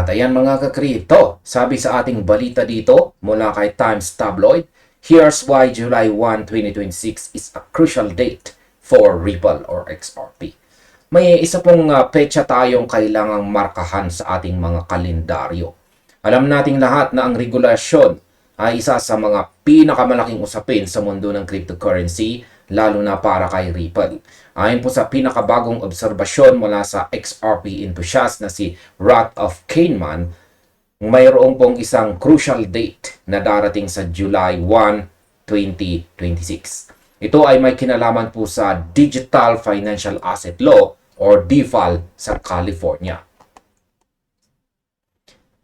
At ayan mga ka-crypto, sabi sa ating balita dito mula kay Times Tabloid, here's why July 1, 2026 is a crucial date for Ripple or XRP. May isa pong petsa tayong kailangang markahan sa ating mga kalendaryo. Alam nating lahat na ang regulasyon ay isa sa mga pinakamalaking usapin sa mundo ng cryptocurrency, lalo na para kay Ripple. Ayon po sa pinakabagong obserbasyon mula sa XRP enthusiast na si Wrath of Kahneman, mayroong pong isang crucial date na darating sa July 1, 2026. Ito ay may kinalaman po sa Digital Financial Asset Law or DFAL sa California.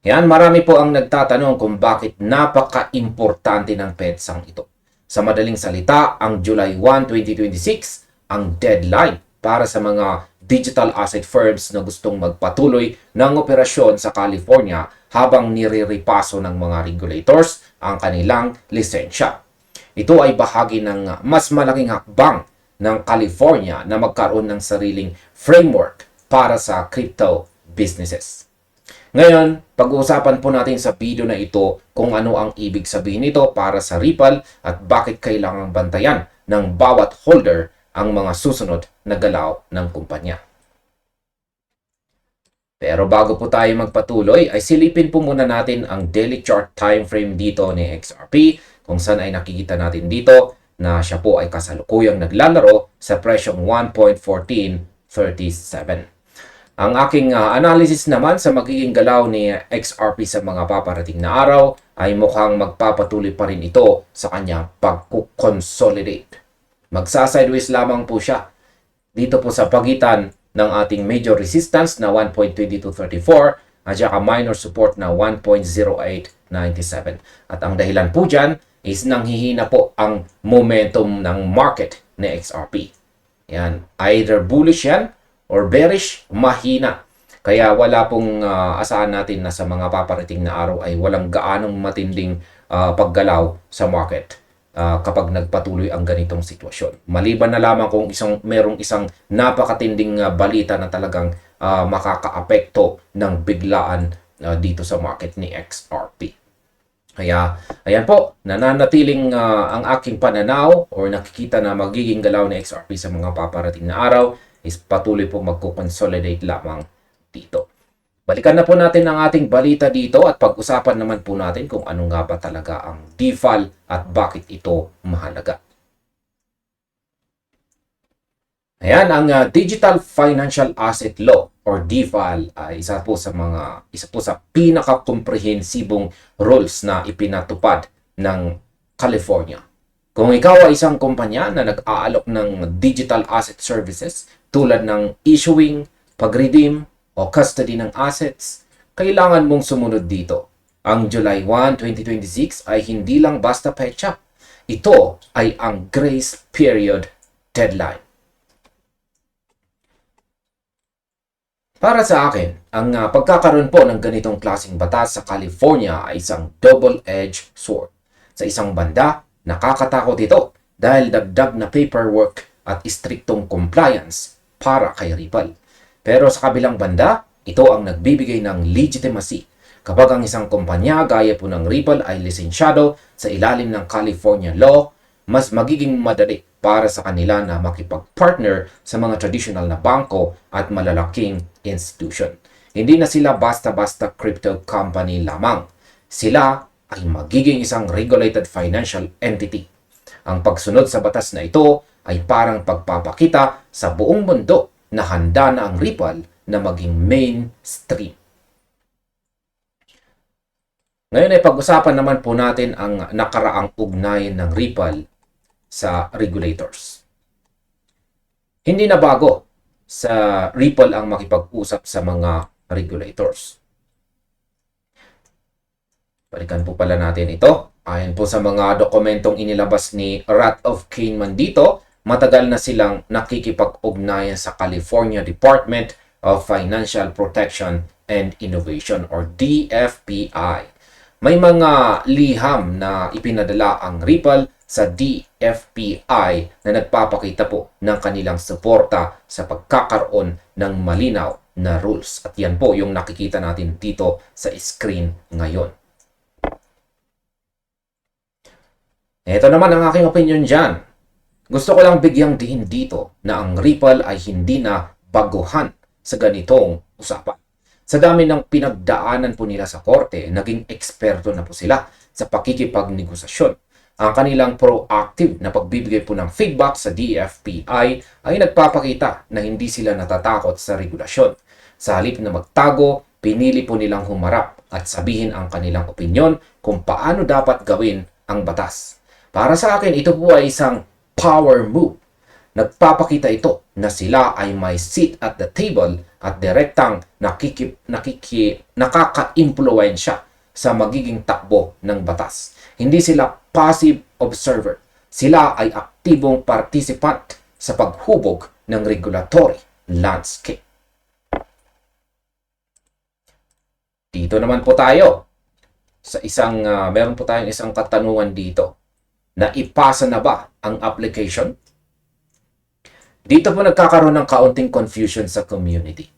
Yan, marami po ang nagtatanong kung bakit napaka-importante ng petsang ito. Sa madaling salita, ang July 1, 2026 ang deadline para sa mga digital asset firms na gustong magpatuloy ng operasyon sa California habang niriripaso ng mga regulators ang kanilang lisensya. Ito ay bahagi ng mas malaking hakbang ng California na magkaroon ng sariling framework para sa crypto businesses. Ngayon, pag-uusapan po natin sa video na ito kung ano ang ibig sabihin nito para sa Ripple at bakit kailangang bantayan ng bawat holder ang mga susunod na galaw ng kumpanya. Pero bago po tayo magpatuloy, ay silipin po muna natin ang daily chart time frame dito ni XRP, kung saan ay nakikita natin dito na siya po ay kasalukuyang naglalaro sa presyong 1.1437. Ang aking analysis naman sa magiging galaw ni XRP sa mga paparating na araw ay mukhang magpapatuloy pa rin ito sa kanyang pag-consolidate. Magsa-sideways lamang po siya dito po sa pagitan ng ating major resistance na 1.2234 at saka minor support na 1.0897. At ang dahilan po dyan is nanghihina po ang momentum ng market ni XRP. Yan, either bullish yan or bearish, mahina. Kaya wala pong asahan natin na sa mga paparating na araw ay walang gaanong matinding paggalaw sa market kapag nagpatuloy ang ganitong sitwasyon. Maliban na lamang kung merong isang napakatinding balita na talagang makakaapekto ng biglaan dito sa market ni XRP. Kaya, ayan po, nananatiling ang aking pananaw or nakikita na magiging galaw ni XRP sa mga paparating na araw is patuloy po magko-consolidate lamang dito. Balikan na po natin ang ating balita dito at pag-usapan naman po natin kung ano nga ba talaga ang DFAL at bakit ito mahalaga. Ayan, ang Digital Financial Asset Law or DFAL ay isa po sa pinaka-komprehensibong rules na ipinatupad ng California. Kung ikaw ay isang kumpanya na nag-aalok ng digital asset services tulad ng issuing, pag-redeem, o custody ng assets, kailangan mong sumunod dito. Ang July 1, 2026 ay hindi lang basta petsa. Ito ay ang grace period deadline. Para sa akin, ang pagkakaroon po ng ganitong klaseng batas sa California ay isang double-edged sword. Sa isang banda, nakakatakot ito dahil dagdag na paperwork at istriktong compliance para kay Ripple. Pero sa kabilang banda, ito ang nagbibigay ng legitimacy kapag ang isang kumpanya gaya po ng Ripple ay lisensyado sa ilalim ng California law, mas magiging madali para sa kanila na makipag-partner sa mga traditional na bangko at malalaking institution. Hindi na sila basta-basta crypto company lamang. Sila ay magiging isang regulated financial entity. Ang pagsunod sa batas na ito ay parang pagpapakita sa buong mundo na handa na ang Ripple na maging mainstream. Ngayon ay pag-usapan naman po natin ang nakaraang ugnayan ng Ripple sa regulators. Hindi na bago sa Ripple ang makipag-usap sa mga regulators. Balikan po pala natin ito. Ayon po sa mga dokumentong inilabas ni Wrath of Kahneman dito, matagal na silang nakikipag-ugnayan sa California Department of Financial Protection and Innovation or DFPI. May mga liham na ipinadala ang Ripple sa DFPI na nagpapakita po ng kanilang suporta sa pagkakaroon ng malinaw na rules. At yan po yung nakikita natin dito sa screen ngayon. Ito naman ang aking opinion dyan. Gusto ko lang bigyang diin dito na ang Ripple ay hindi na baguhan sa ganitong usapan. Sa dami ng pinagdaanan po nila sa korte, naging eksperto na po sila sa pakikipagnegosasyon. Ang kanilang proactive na pagbibigay po ng feedback sa DFPI ay nagpapakita na hindi sila natatakot sa regulasyon. Sa halip na magtago, pinili po nilang humarap at sabihin ang kanilang opinyon kung paano dapat gawin ang batas. Para sa akin, ito po ay isang power move. Nagpapakita ito na sila ay may seat at the table at direktang nakaka-impluwensya sa magiging takbo ng batas. Hindi sila passive observer. Sila ay aktibong participant sa paghubog ng regulatory landscape. Dito naman po tayo sa meron po tayong isang katanungan dito. Naipasa na ba ang application? Dito po nagkakaroon ng kaunting confusion sa community.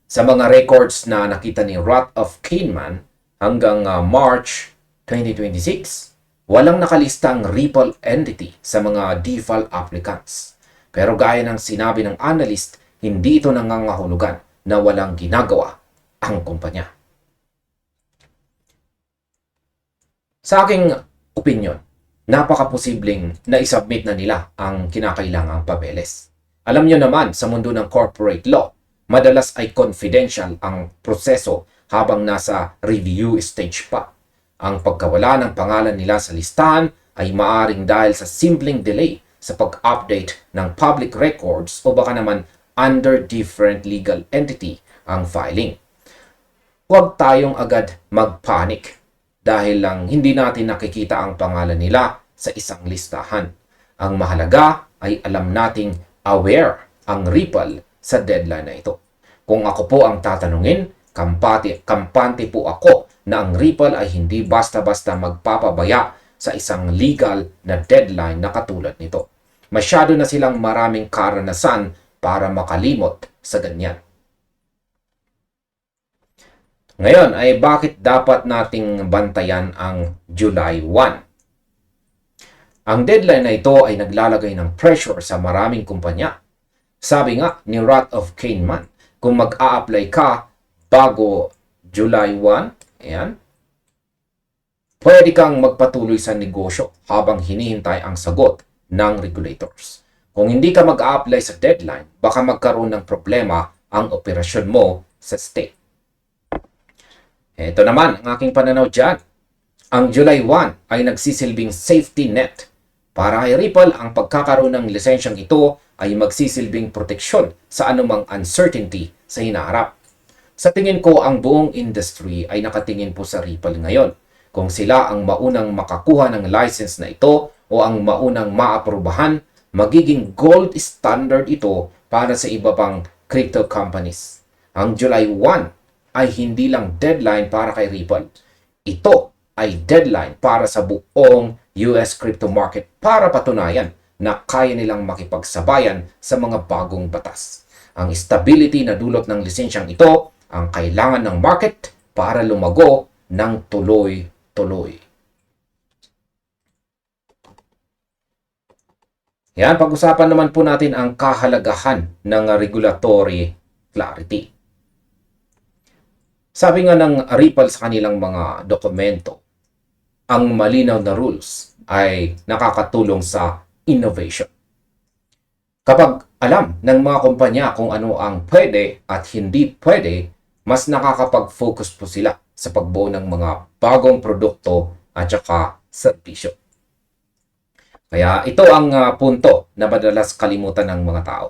Sa mga records na nakita ni Wrath of Kahneman hanggang March 2026, walang nakalista ang Ripple entity sa mga default applicants. Pero gaya ng sinabi ng analyst, hindi ito nangangahulugan na walang ginagawa ang kumpanya. Sa aking opinion, napaka-posibleng na isubmit na nila ang kinakailangang papeles. Alam nyo naman, sa mundo ng corporate law, madalas ay confidential ang proseso habang nasa review stage pa. Ang pagkawala ng pangalan nila sa listahan ay maaring dahil sa simpleng delay sa pag-update ng public records o baka naman under different legal entity ang filing. Huwag tayong agad mag-panic dahil lang hindi natin nakikita ang pangalan nila sa isang listahan. Ang mahalaga ay alam nating aware ang Ripple sa deadline na ito. Kung ako po ang tatanungin, kampante po ako na ang Ripple ay hindi basta-basta magpapabaya sa isang legal na deadline na katulad nito. Masyado na silang maraming karanasan para makalimot sa ganyan. Ngayon ay bakit dapat nating bantayan ang July 1? Ang deadline na ito ay naglalagay ng pressure sa maraming kumpanya. Sabi nga ni Wrath of Kahneman, kung mag-a-apply ka bago July 1, ayan, pwede kang magpatuloy sa negosyo habang hinihintay ang sagot ng regulators. Kung hindi ka mag-a-apply sa deadline, baka magkaroon ng problema ang operasyon mo sa state. Ito naman ang aking pananaw dyan. Ang July 1 ay nagsisilbing safety net. Para kay Ripple, ang pagkakaroon ng lisensyang ito ay magsisilbing proteksyon sa anumang uncertainty sa hinaharap. Sa tingin ko, ang buong industry ay nakatingin po sa Ripple ngayon. Kung sila ang maunang makakuha ng license na ito o ang maunang maaprubahan, magiging gold standard ito para sa iba pang crypto companies. Ang July 1 ay hindi lang deadline para kay Ripple. Ito ay deadline para sa buong US crypto market para patunayan na kaya nilang makipagsabayan sa mga bagong batas. Ang stability na dulot ng lisensyang ito ang kailangan ng market para lumago ng tuloy-tuloy. Yan, pag-usapan naman po natin ang kahalagahan ng regulatory clarity. Sabi nga ng Ripple sa kanilang mga dokumento, ang malinaw na rules ay nakakatulong sa innovation. Kapag alam ng mga kumpanya kung ano ang pwede at hindi pwede, mas nakakapag-focus po sila sa pagbuo ng mga bagong produkto at saka serbisyo. Kaya ito ang punto na madalas kalimutan ng mga tao.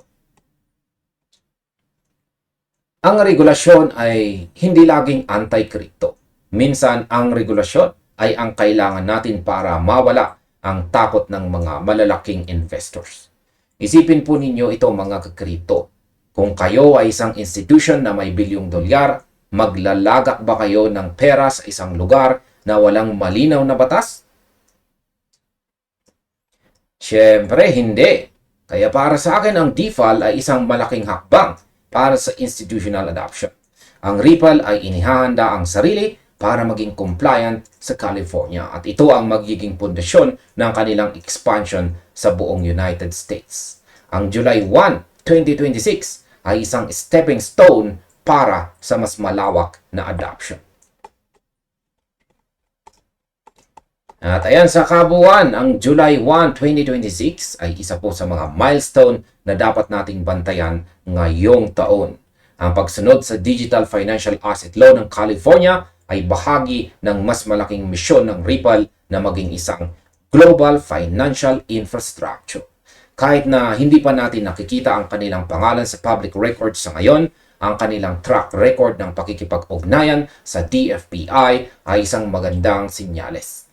Ang regulasyon ay hindi laging anti-crypto. Minsan, ang regulasyon ay ang kailangan natin para mawala ang takot ng mga malalaking investors. Isipin po ninyo ito mga ka-crypto. Kung kayo ay isang institution na may bilyong dolyar, maglalagak ba kayo ng pera sa isang lugar na walang malinaw na batas? Siyempre, hindi. Kaya para sa akin, ang DeFi ay isang malaking hakbang. para sa institutional adoption. Ang Ripple ay inihahanda ang sarili para maging compliant sa California at ito ang magiging pundasyon ng kanilang expansion sa buong United States. Ang July 1, 2026 ay isang stepping stone para sa mas malawak na adoption. At ayan, sa kabuuan, ang July 1, 2026 ay isa po sa mga milestone na dapat nating bantayan ngayong taon. Ang pagsunod sa Digital Financial Asset Law ng California ay bahagi ng mas malaking misyon ng Ripple na maging isang global financial infrastructure. Kahit na hindi pa natin nakikita ang kanilang pangalan sa public records sa ngayon, ang kanilang track record ng pakikipag-ugnayan sa DFPI ay isang magandang sinyales.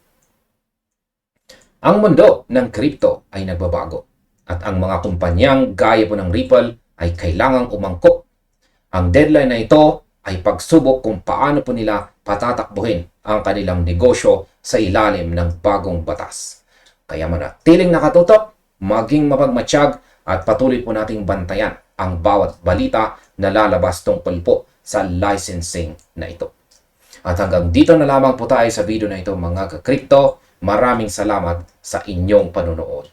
Ang mundo ng crypto ay nagbabago at ang mga kumpanyang gaya po ng Ripple ay kailangang umangkop. Ang deadline na ito ay pagsubok kung paano po nila patatakbuhin ang kanilang negosyo sa ilalim ng bagong batas. Kaya manatiling nakatutok, maging mapagmatsyag at patuloy po nating bantayan ang bawat balita na lalabas tungkol po sa licensing na ito. At hanggang dito na lamang po tayo sa video na ito mga ka-crypto. Maraming salamat sa inyong panonood.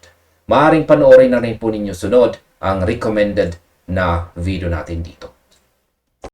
Maaaring panoorin na rin po ninyo sunod ang recommended na video natin dito.